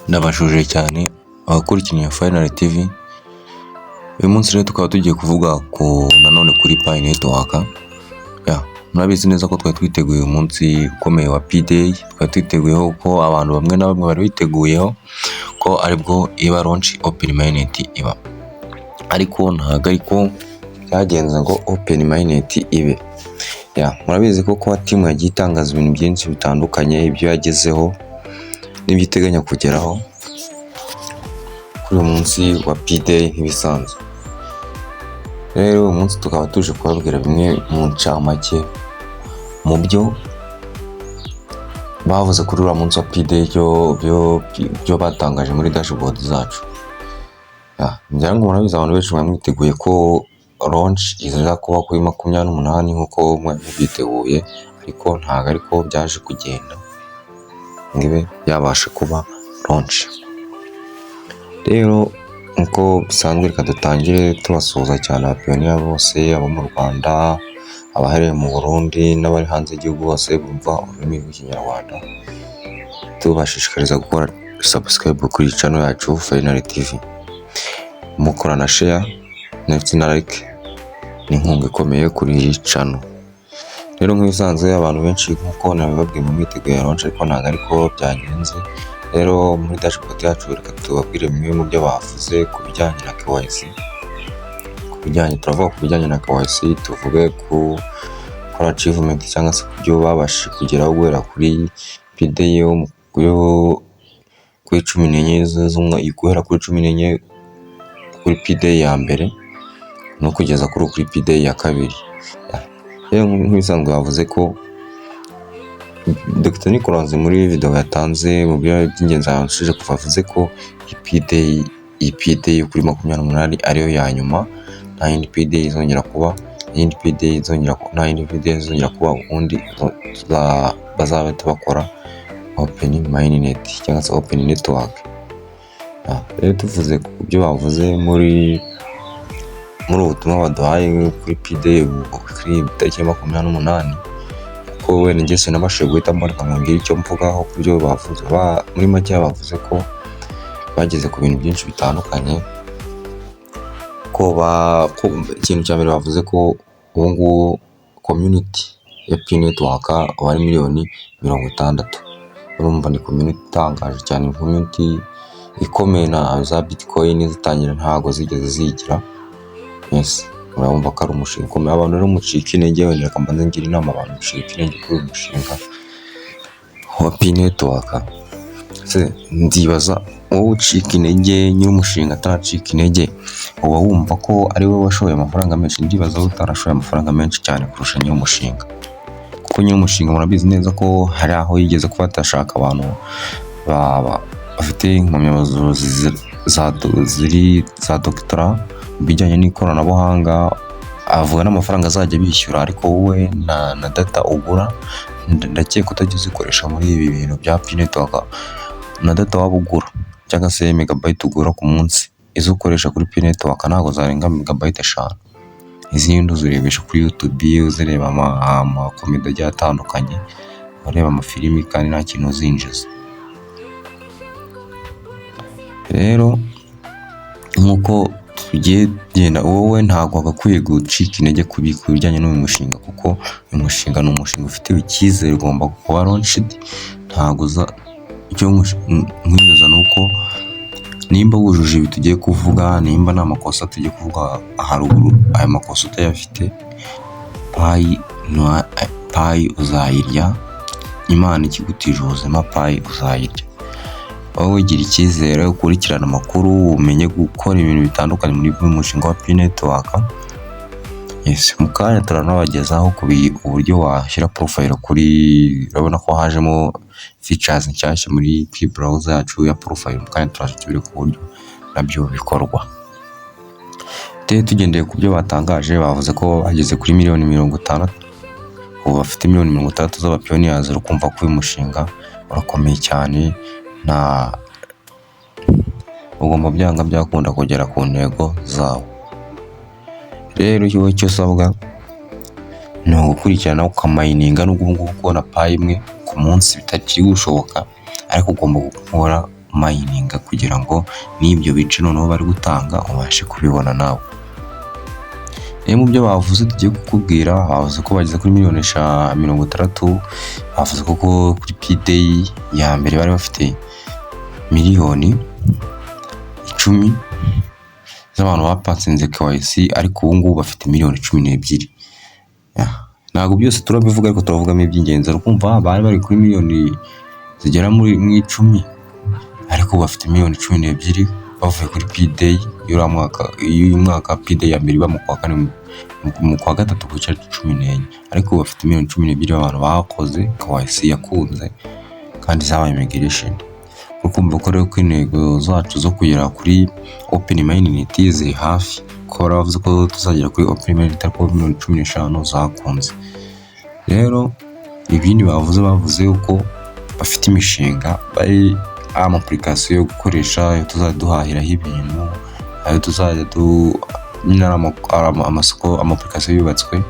Ndabashuje cyane abakurikiranye Final TV. Uyu munsi rero tukaba tugiye kuvuga nanone kuri Pi Network. Murabizi neza ko twari twiteguye uyu munsi ukomeye wa P-Day. Twari twiteguyeho ko abantu bamwe na bamwe bari biteguyeho ko aribwo iba launch Open Mainnet iba, ariko ntabwo ariko byagenze ngo Open Mainnet ibe. Murabizi ko kuba team yagiye itangaza ibintu byinshi bitandukanye, ibyo yagezeho n'ibyo iteganya kugeraho kuri uyu munsi wa P-Day nk'ibisanzwe. Rero uyu munsi tukaba tuje kubabwira bimwe mu ncamake mu byo bavuze kuri uriya munsi wa P-Day, byo batangaje muri dashboard zacu. Ngira ngo murabizi abantu benshi mwiteguye ko launch iza kuba kuri 28 nk'uko mwabiteguye, ariko ntabwo ariko byaje kugenda ngibe yabasha kuba launch. Rero uko bisanzwe reka dutangire tubasuhuza cyane abapiyoniya bose, abo mu Rwanda, abahereye mu Burundi n'abari hanze y'igihugu bose bumva ururimi rw'ikinyarwanda. Tubashishikariza gukora subscribe kuri channel yacu Final TV, mukora na share ndetse na like, ni inkunga ikomeye kuri iyi channel. Rero nk'ibisanzwe abantu benshi nk'uko nabibabwiye mu mwiteguye launch, ariko ntabwo ariko byagenze. Rero muri dashboard yacu reka tubabwire bimwe mu byo bavuze ku bijyanye na KYC. Turavuga ku bijyanye na KYC, tuvuge ku achievement cyangwa se ku byo babashije kugeraho guhera kuri P-Day kuri 14 guhera kuri 14 kuri P-Day ya mbere no kugeza kuri P-Day ya kabiri. Rero nk'ibisanzwe bavuze ko Dr. Nicolas muri video yatanze mu byo by'ingenzi yashije kuvuze ko P-Day kuri 28 ariyo ya nyuma, nta yindi P-Day izongera kuba, ubundi bazabata bakora Open Mainnet cyangwa se Open Network. Rero tuvuze ku byo bavuze muri ubutumwa baduhaye kuri P-Day kuri tariki 28, ko wenda njye sinabashije guhita mboneka nkongera icyo mvugaho ku byo bavuze. Muri make bavuze ko bageze ku bintu byinshi bitandukanye, ko ikintu cya mbere bavuze ko ubu ngubu community ya Pi Network bari 60,000,000. Urumva ni community itangaje cyane, community ikomeye, na za Bitcoin zitangira ntago zigeze zigira. Urabumva ko ari umushinga ukomeye. Abantu rero mucika intege, wenda kambanze ngira inama abantu mucika intege kuri uyu mushinga wa Pi Network. Ndibaza wowe ucika intege nyir'umushinga ataracika intege, uba wumva ko ari wowe washoye amafaranga menshi. Ndibaza wowe utarashoye amafaranga menshi cyane kurusha nyir'umushinga, kuko nyir'umushinga murabizi neza ko hari aho yigeze kuba atashaka abantu bafite impamyabumenyi za doctora mu bijyanye n'ikoranabuhanga, avuga n'amafaranga azajya bishyura, ariko wowe na data ugura ndakeka utajya uzikoresha muri ibi bintu bya Pi Network. Na data waba ugura cyangwa se megabyte ugura ku munsi, izo ukoresha kuri Pi Network ntabwo zarenga megabyte 5. Izindi uzirebesha kuri YouTube, uzireba amakomedi agiye atandukanye, ureba amafilimi, kandi nta kintu uzinjiza. Rero nk'uko tugiye genda, wowe ntabwo wagakwiye gucika intege ku bijyanye n'uyu mushinga, kuko uyu mushinga ni umushinga ufitiwe icyizere, ugomba kuba launched. Ntabwo icyo nkwibaza ni uko nimba wujuje ibi tugiye kuvuga, nimba nta makosa tugiye kuvuga haruguru, aya makosa utayafite, Pi uzayirya. Imana ikigutije ubuzima, Pi uzayirya. Wowe gira icyizere, ukurikirana amakuru, umenye gukora ibintu bitandukanye muri uyu mushinga wa Pi Network. Mu kanya turanabagezaho uburyo washyira profile kuri, urabona ko hajemo features nshyashya muri Pi browser yacu ya profile. Mu kanya turaje tubire ku buryo nabyo bikorwa. Tugendeye ku byo batangaje, bavuze ko bageze kuri 50,000,000. ubu bafite 60,000,000 z'abapiyoniyazi. Ukumva ko uyu mushinga urakomeye cyane, ugomba byanga byakunda kugera ku ntego zawo. Rero ikigo cyo usabwa ni ugukurikirana ukamayininga, n'ubwo ngubu kubona Pi imwe ku munsi bitakiri gushoboka, ariko ugomba gukora mayininga kugira ngo n'ibyo bice noneho bari gutanga ubashe kubibona nawe. Mu byo bavuze tugiye kukubwira, bavuze ko bageze kuri miliyoni 60, bavuze ko kuri P-Day ya mbere bari bafite miliyoni 10 z'abantu bapatsinze KYC, ariko ubu ngubu bafite miliyoni 12. Ntabwo byose turabivuga, ariko turavugamo iby'ingenzi. Ukumva bari kuri miliyoni zigera muri 10, ariko bafite miliyoni 12 bavuye kuri P-Day y'uyu mwaka. P-Day ya mbere iba mu kwa kane, mu kwa gatatu ku cyari 14, ariko bafite miliyoni 12 abantu bakoze KYC yakunze kandi zabaye migration. Ukumva ko rero ko intego zacu zo kugera kuri open mainnet ziri hafi, ko baravuze ko tuzagera kuri open mainnet ariko miliyoni 15 zakunze. Rero ibindi bavuze yuko bafite imishinga, bari application yo gukoresha, yo tuzajya duhahiraho ibintu, ayo tuzajya amasoko, application yubatswe.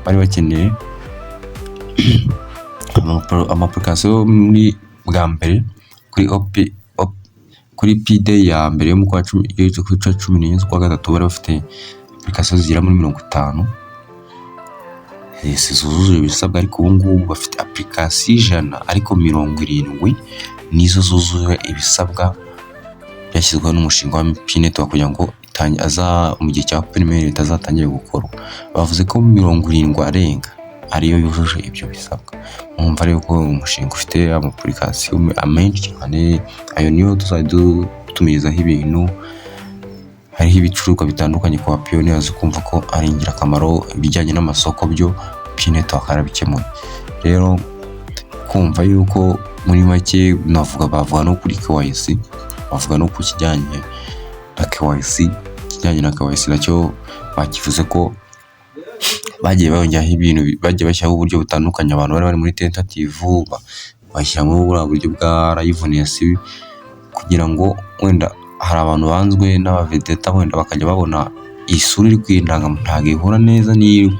Bari bakeneye application muri bwa mbere kuri P-Day ya mbere yo mu kwa 10 z'ukwa gatatu, bari bafite application zigera muri 50 zujuje ibisabwa, ariko ubu ngubu bafite application 100, ariko 70 nizo zujuje ibisabwa byashyizweho n'umushinga wa P-Network kugira ngo mu gihe cya open mainnet azatangire gukorwa. Bavuze ko 70 arenga ariyo yujuje ibyo bisabwa. Mwumva rero ko umushinga ufite application amenshi cyane, ayo niyo tuzajya dutumirizaho ibintu. Hariho ibicuruzwa bitandukanye ku pioneers, kumva ko ari ingirakamaro. Ibijyanye n'amasoko byo P-Network arabikemuye. Rero kumva yuko muri make bavuga no kuri KYC, bavuga no ku kijyanye na KYC. Kijyanye na KYC nacyo bakivuze ko bagiye bayongeraho ibintu, bagiye bashyiraho uburyo butandukanye. Abantu bari muri tentative bashyiramo uburyo bwa liveness, kugira ngo wenda hari abantu banzwe n'abavedeta, wenda bakajya babona isura iri kwindanga ntabwo ihura neza niyo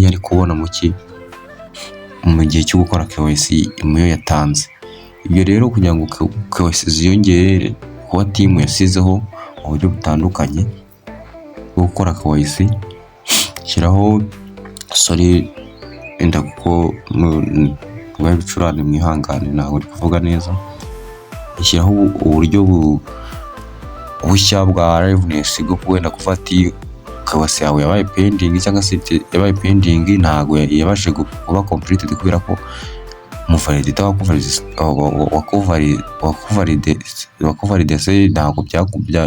ari kubona mu gihe cyo gukora KYC muyo yatanze. Ibyo rero kugira ngo KYC ziyongere, kuba team yasizeho uburyo butandukanye bwo gukora KYC, shyiraho enda kuko bw'ibicurane mwihangane ntabwo uri kuvuga neza. Ishyiraho uburyo bushya bwa liveness bwo wenda kufata KYC yawe yabaye pending, cyangwa se yabaye pending ntabwo yabashe kuba completed kubera ko umuvalidita wakuvalidese ntabwo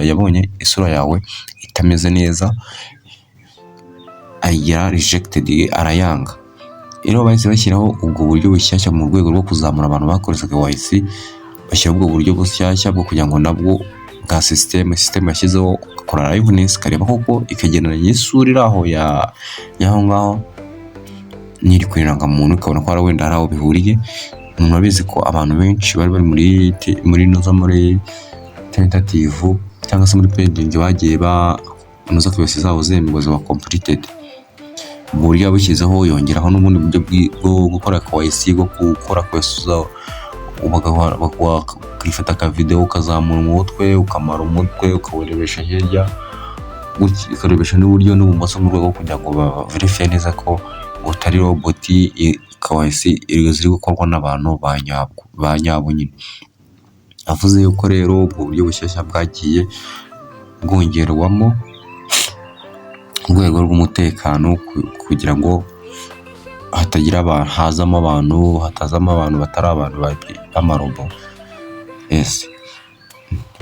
yabonye isura yawe itameze neza, ayigira rejected, arayanga. Rero bahise bashyiraho ubwo buryo bushyashya mu rwego rwo kuzamura abantu bakoresha KYC. Bashyira ubwo buryo bushyashya bwo kugira ngo nabwo bwa system yashyizeho gukora liveness, kareba koko ikagendana n'isura iri aho y'aho ngaho n'iri ku irangamuntu, ukabona ko wenda hari aho bihuriye. Umuntu abizi ko abantu benshi bari muri tentative cyangwa se muri pending bagiye banoza KYC zabo zemerwa ziba completed. Mu buryo yabushyizeho yongeraho n'ubundi buryo bwo gukora KYC, bwo gukora KYC zabo ukifata ka video ukazamura umutwe, ukamara umutwe, ukawurebesha hirya, ukarebesha n'uburyo n'ubumoso mu rwego kugira ngo verify neza ko utari robot. KYC ziri gukorwa n'abantu ba nyabo nyine. Avuze yuko rero ubwo buryo bushyashya bwagiye bwongerwamo urwego rw'umutekano, kugira ngo hatazamo abantu batari abantu b'amarobo.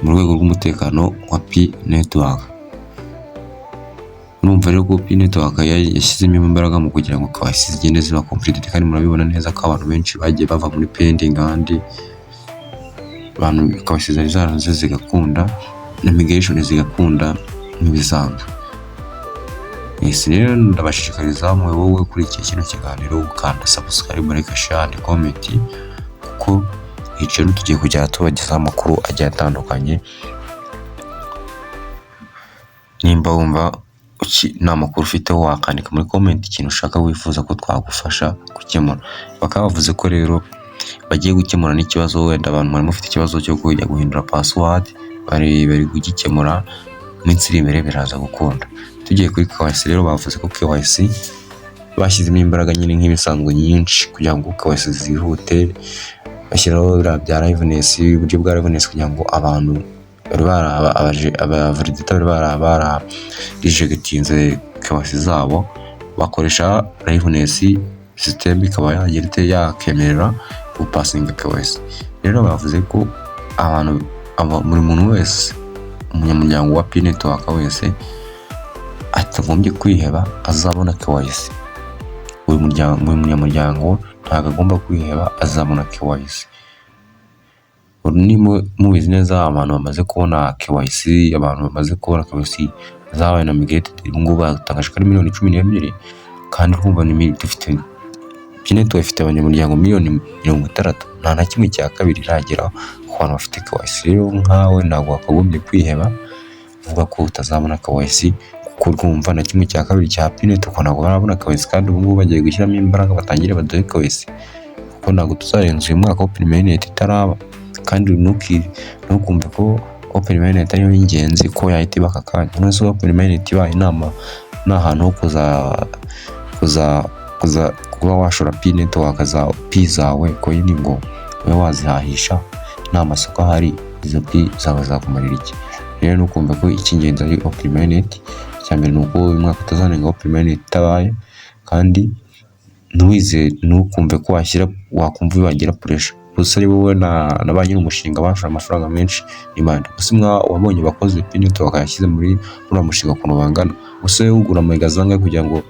Mu rwego rw'umutekano wa P-Network. Numva rero ko P-Network yashyizemo imbaraga mu kugira ngo KYC zigende ziba completed, kandi murabibona neza ko abantu benshi bagiye bava muri pending, kandi abantu KYC zari zigakunda na migration zigakunda nk'ibisanzwe. Rero ndabashishikariza wowe kuri kino kiganiro gukanda subscribe, like, share, comment, kuko icyo tugiye kujya tubagezaho amakuru agiye atandukanye. Nimba wumva nta makuru ufite, wakandika muri comment ikintu ushaka wifuza ko twagufasha gukemura. Bakaba bavuze ko rero bagiye gukemura n'ikibazo, wenda abantu bari mufite ikibazo cyo kujya guhindura password bari kugikemura iminsi iri imbere biraza gukunda. Tugiye kuri KYC rero, bavuze ko KYC bashyizemo imbaraga nyine nk'ibisanzwe nyinshi kugira ngo KYC zihute, bashyiraho bya liveness, uburyo bwa liveness kugira ngo abantu abavalidator bari rejectinze KYC zabo bakoresha liveness system ikaba yagira yakemerera gupasinga KYC. Rero bavuze ko buri muntu wese, umunyamuryango wa P-Network wese atagombye kwiheba, azabona KYC. Buri munyamuryango ntabwo agomba kwiheba, azabona KYC. Mubizi neza abantu bamaze kubona KYC, zabaye na migrated, ubu ngubu batangaje ko ari miliyoni 12, kandi urumva dufite P-Network ifite abanyamuryango miliyoni 60, nta na kimwe cya kabiri irageraho ku bantu bafite KYC. Rero nkawe ntabwo wakagombye kwiheba uvuga ko utazabona KYC, kuko urumva na kimwe cya kabiri cya P-Network ntabwo barabona KYC, kandi ubu ngubu bagiye gushyiramo imbaraga batangire baduhe KYC, kuko ntabwo tuzarenza uyu mwaka Open Mainnet itaraba. Kandi ntukumve ko Open Mainnet ariyo y'ingenzi ko yahita iba aka kanya. None Open Mainnet ibaye inama ni ahantu ho kuba washora P-Network za P zawe coin ngo ube wazihahisha, nta masoko ahari, izo P zawe zakumarira iki? Rero nukumva ko icy'ingenzi ari Open Mainnet. Cyambere nuko uyu mwaka utazanenga Open Mainnet itabaye, kandi ntukumve ko wakumva wagira pressure. Gusa ari wowe na ba nyiri umushinga bashora amafaranga menshi n'imana. Gusa wabonye bakoze P-Network bakayashyize muri mushinga ukuntu bangana. Gusa ugura megazanga kugira ngo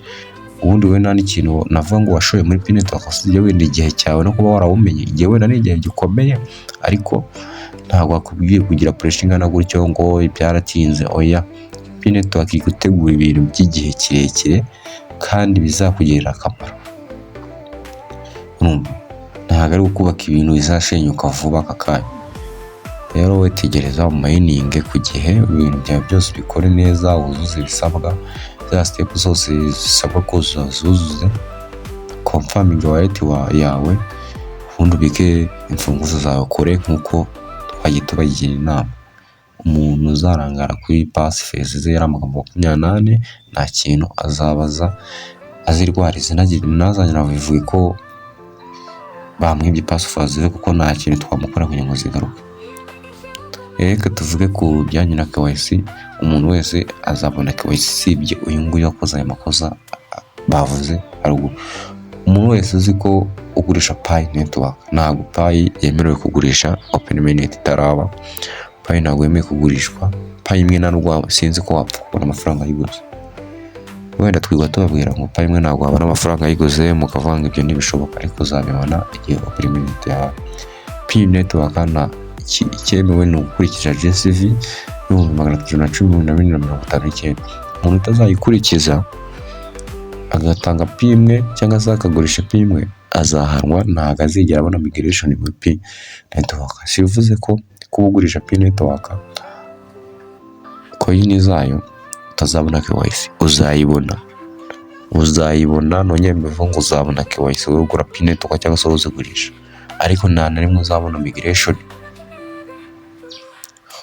ubundi we nta n'ikintu navuga ngo washoye muri P-Network, usibye wenda igihe cyawe no kuba warawumenye. Igihe wenda ni igihe gikomeye, ariko ntabwo wakubwiye kugira pressure ingana gutyo ngo byaratinze. Oya, P-Network igutegura ibintu by'igihe kirekire kandi bizakugirira akamaro. Ntabwo ari ukubaka ibintu bizashenyuka vuba aka kanya. Rero we tegereza mining ku gihe, ibintu byawe byose bikore neza, wuzuze ibisabwa, za step zose zisabwa ko zuzuze, confirming wallet yawe, ubundi ubike imfunguzo zawe, ukore nk'uko twagiye tubagira inama. Umuntu uzarangara kuri pass phase ze yari amagambo 28, nta kintu azabaza azirwarize, ntazanyira bivuye ko bamwibye password ze, kuko nta kintu twamukora kugira ngo zigaruke. Reka tuvuge ku bijyanye na KYC, umuntu wese azabona KYC sibye uyu nguyu wakoze aya makosa bavuze haruguru. Umuntu wese uzi ko ugurisha P-Network, ntabwo P yemerewe kugurisha Open Mainnet itaraba. P ntabwo yemewe kugurishwa. P imwe na rwa sinzi ko wapfa kubona amafaranga ayiguze. Wenda twigwa tubabwira ngo P imwe ntabwo wabona amafaranga ayiguze, mukavanga ibyo ntibishoboka, ariko uzabibona igihe Open Mainnet ya P-Network na icyemewe ni ugukurikira GSV 310,459. Umuntu utazayikurikiza agatanga P imwe cyangwa se akagurisha P imwe azahanwa, ntabwo azigera abona migration muri P-Network. Sivuze ko kuba ugurisha P-Network coin zayo utazabona KYC, uzayibona nongeye mbivuga ngo uzabona KYC wowe ugura P-Network cyangwa se uzigurisha, ariko nta na rimwe uzabona migration.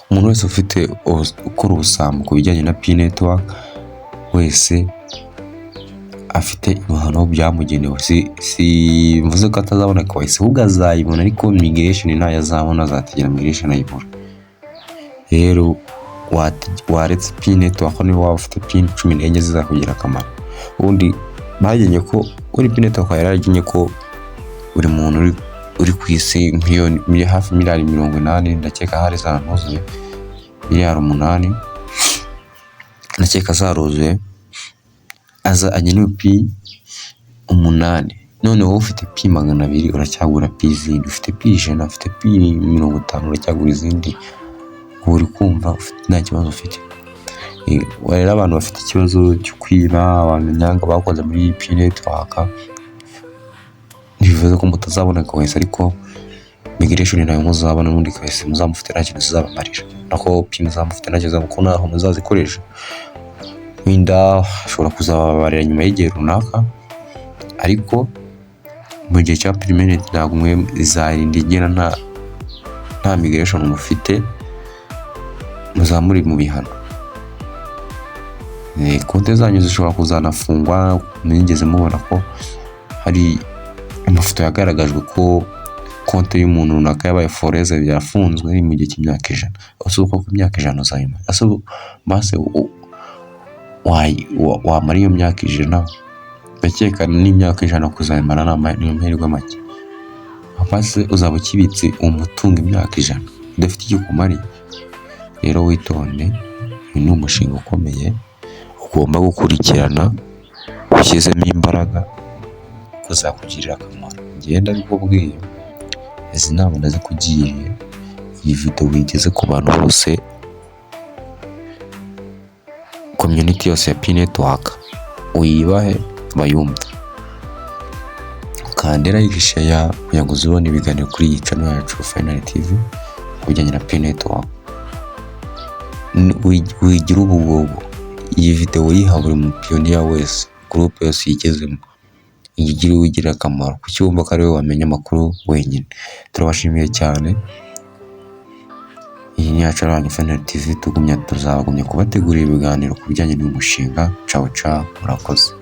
Umuntu wese ufite ukora ubusambo ku bijyanye na P-Network wese afite ibihano byamugenewe. Si mvuze ko atazabona KYC, ahubwo azayibona, ariko migration ntayo azabona, azategera migration ayibona. Rero waretse P-Network niba waba ufite pin 14 zizakugira akamaro. Ubundi bagenye ko uri P-Network yaragenye ko buri muntu uri ku isi miliyoni hafi miliyari 80, ndakeka hari zanuzuye miliyari 8, ndakeka zaruzuye, agenewe P 8. None wowe ufite P 200 uracyagura P zindi, ufite P 100, ufite P 50 uracyagura izindi. Uri kumva nta kibazo ufite. Rero abantu bafite ikibazo cyo kwiba, abantu nyanga bakoze muri P-Network, bivuze ko mutazabona KYC, ariko migration nayo muzabona, n'undi KYC muzamufite nta kintu zizabamarira, nako P muzamufite nta kintu kuko naho muzazikoresha. Winda ashobora kuzababarira nyuma y'igihe runaka, ariko mu gihe cya permanent ntabwo mwe izarinda igera nta migration mufite, muzamuri mu bihano. Konti zanyu zishobora kuzanafungwa. Mwigeze mubona ko hari amafoto yagaragajwe ko konti y'umuntu runaka yabaye foreze yafunzwe mu gihe cy'imyaka 100. Ese uko ku myaka 100 uzayima? Ese base wamara iyo myaka 100? Ndakeka n'imyaka 100 kuzayimara ni amahirwe make. Base uzaba ukibitse umutungo imyaka 100 udafite icyo kumariye. Rero witonde, uyu ni umushinga ukomeye ugomba gukurikirana ushyizemo imbaraga, kuzakugirira akamaro. Ngenda bikubwiye, izi nama ndazikugiriye. Iyi video wigeze ku bantu bose, community yose ya P-Network uyibahe bayumve. Kandi like, share kugira ngo uzibone ibiganiro kuri iyi channel yacu Final TV kubijyanye na P-Network. Wigira ubugogo. Iyi video yiha buri mu pioneer wese, group yose yigezemo, wigira akamaro kuki wumva ko ari wowe wamenya amakuru wenyine. Turabashimiye cyane. Iyi ni yacu abantu Final TV, tuzagumya kubategurira ibiganiro ku bijyanye n'umushinga. Ciao ciao, murakoze.